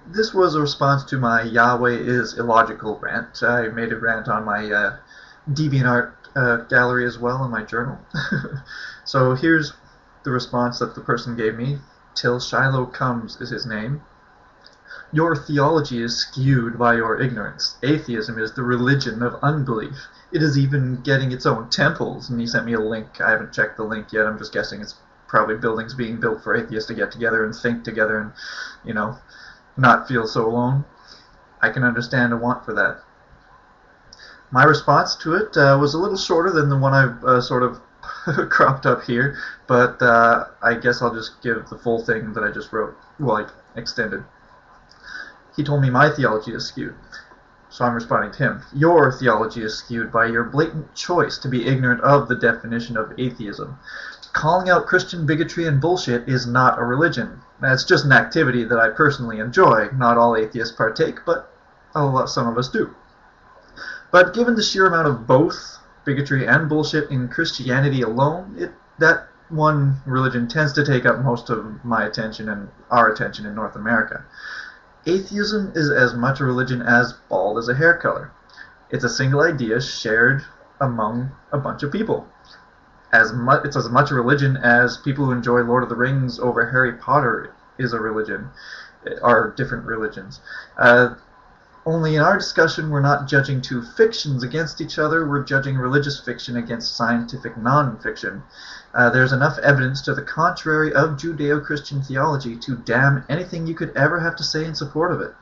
This was a response to my Yahweh is illogical rant. I made a rant on my DeviantArt gallery as well in my journal. So here's the response that the person gave me. Till Shiloh Comes is his name. Your theology is skewed by your ignorance. Atheism is the religion of unbelief. It is even getting its own temples. And he sent me a link. I haven't checked the link yet. I'm just guessing it's probably buildings being built for atheists to get together and think together and, you know, not feel so alone. I can understand a want for that. My response to it was a little shorter than the one I've sort of cropped up here, but I guess I'll just give the full thing that I just wrote, well, like, extended. He told me my theology is skewed, so I'm responding to him. Your theology is skewed by your blatant choice to be ignorant of the definition of atheism. Calling out Christian bigotry and bullshit is not a religion. That's just an activity that I personally enjoy. Not all atheists partake, but some of us do. But given the sheer amount of both bigotry and bullshit in Christianity alone, that one religion tends to take up most of my attention and our attention in North America. Atheism is as much a religion as bald is a hair color. It's a single idea shared among a bunch of people. It's as much a religion as people who enjoy Lord of the Rings over Harry Potter is a religion, are different religions. Only in our discussion we're not judging two fictions against each other, we're judging religious fiction against scientific non-fiction. There's enough evidence to the contrary of Judeo-Christian theology to damn anything you could ever have to say in support of it.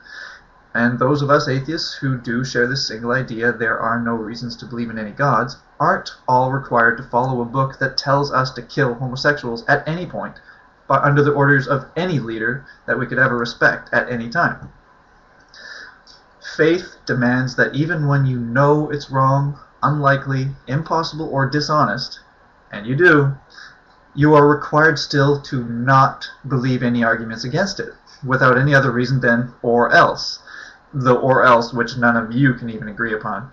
And those of us atheists who do share this single idea, there are no reasons to believe in any gods, aren't all required to follow a book that tells us to kill homosexuals at any point, but under the orders of any leader that we could ever respect at any time. Faith demands that even when you know it's wrong, unlikely, impossible, or dishonest, and you do, you are required still to not believe any arguments against it, without any other reason than or else, the or else which none of you can even agree upon.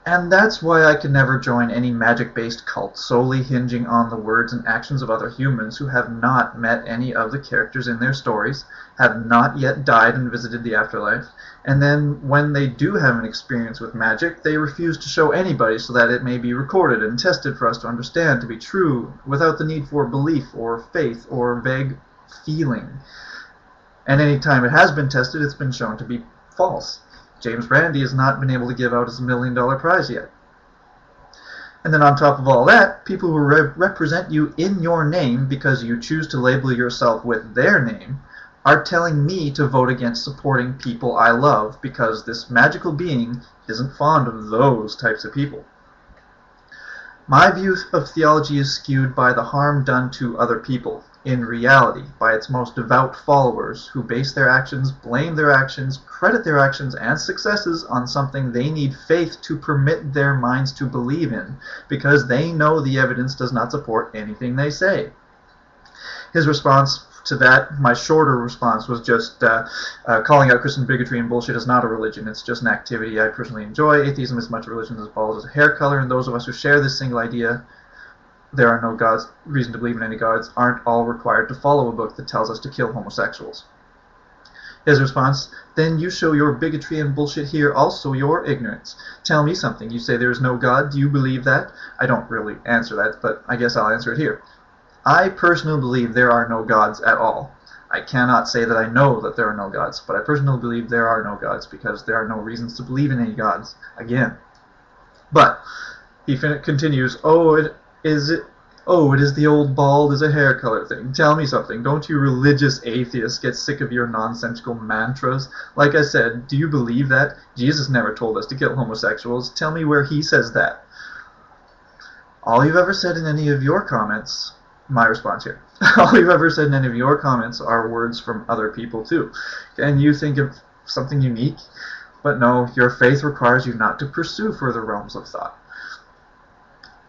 And that's why I can never join any magic-based cult solely hinging on the words and actions of other humans who have not met any of the characters in their stories, have not yet died and visited the afterlife, and then when they do have an experience with magic, they refuse to show anybody so that it may be recorded and tested for us to understand to be true, without the need for belief or faith or vague feeling. And any time it has been tested, it's been shown to be false. James Randi has not been able to give out his $1 million prize yet. And then on top of all that, people who represent you in your name because you choose to label yourself with their name are telling me to vote against supporting people I love because this magical being isn't fond of those types of people. My view of theology is skewed by the harm done to other people, in reality, by its most devout followers who base their actions, blame their actions, credit their actions and successes on something they need faith to permit their minds to believe in, because they know the evidence does not support anything they say. His response to that, my shorter response, was just calling out Christian bigotry and bullshit is not a religion. It's just an activity I personally enjoy. Atheism is as much a religion as bald as a hair color, and those of us who share this single idea, there are no gods, reason to believe in any gods, aren't all required to follow a book that tells us to kill homosexuals. His response, then you show your bigotry and bullshit here, also your ignorance. Tell me something. You say there is no God. Do you believe that? I don't really answer that, but I guess I'll answer it here. I personally believe there are no gods at all. I cannot say that I know that there are no gods, but I personally believe there are no gods because there are no reasons to believe in any gods, again. But he continues, it is the old bald is a hair color thing. Tell me something. Don't you religious atheists get sick of your nonsensical mantras? Like I said, do you believe that? Jesus never told us to kill homosexuals. Tell me where he says that. All you've ever said in any of your comments, my response here, all you've ever said in any of your comments are words from other people too. And you think of something unique? But no, your faith requires you not to pursue further realms of thought.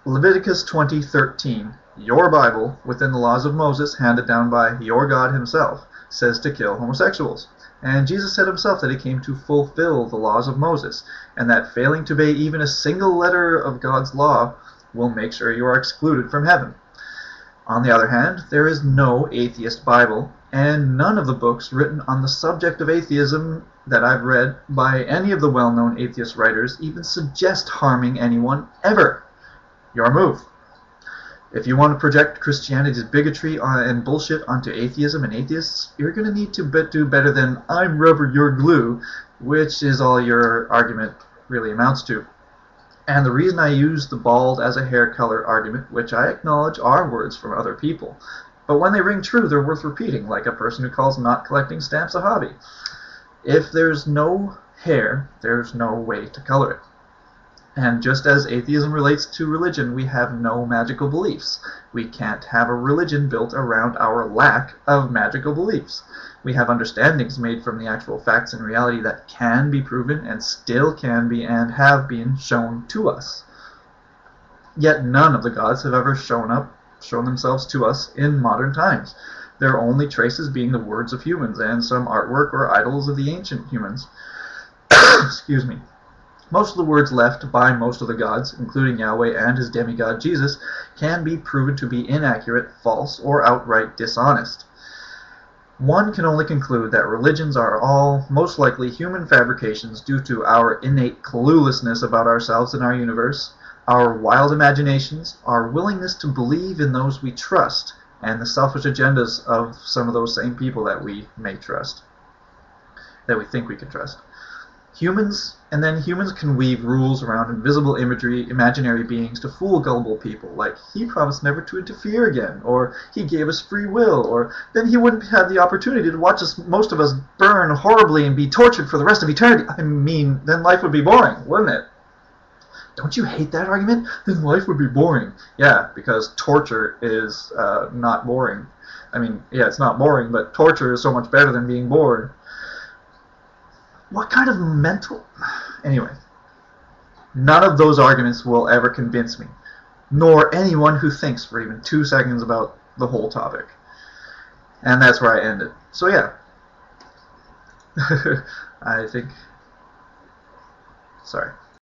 Leviticus 20:13, your Bible, within the laws of Moses handed down by your God himself, says to kill homosexuals. And Jesus said himself that he came to fulfill the laws of Moses, and that failing to obey even a single letter of God's law will make sure you are excluded from heaven. On the other hand, there is no atheist Bible And none of the books written on the subject of atheism that I've read by any of the well-known atheist writers even suggest harming anyone ever. Your move. If you want to project Christianity's bigotry and bullshit onto atheism and atheists, you're going to need to do better than "I'm rubber, you're glue," which is all your argument really amounts to. And the reason I use the bald as a hair color argument, which I acknowledge are words from other people, but when they ring true, they're worth repeating, like a person who calls not collecting stamps a hobby. If there's no hair, there's no way to color it. And just as atheism relates to religion, we have no magical beliefs. We can't have a religion built around our lack of magical beliefs. We have understandings made from the actual facts and reality that can be proven and still can be and have been shown to us. Yet none of the gods have ever shown themselves to us in modern times, their only traces being the words of humans and some artwork or idols of the ancient humans. Excuse me. Most of the words left by most of the gods, including Yahweh and his demigod Jesus, can be proven to be inaccurate, false, or outright dishonest. One can only conclude that religions are all most likely human fabrications due to our innate cluelessness about ourselves and our universe, our wild imaginations, our willingness to believe in those we trust, and the selfish agendas of some of those same people that we may trust, that we think we can trust. Humans can weave rules around invisible imagery, imaginary beings to fool gullible people, like he promised never to interfere again, or he gave us free will, or then he wouldn't have the opportunity to watch most of us burn horribly and be tortured for the rest of eternity. I mean, then life would be boring, wouldn't it? Don't you hate that argument? Then life would be boring. Yeah, because torture is not boring. I mean, yeah, it's not boring, but torture is so much better than being bored. What kind of mental... Anyway, none of those arguments will ever convince me, nor anyone who thinks for even 2 seconds about the whole topic. And that's where I end it. So yeah. I think... Sorry.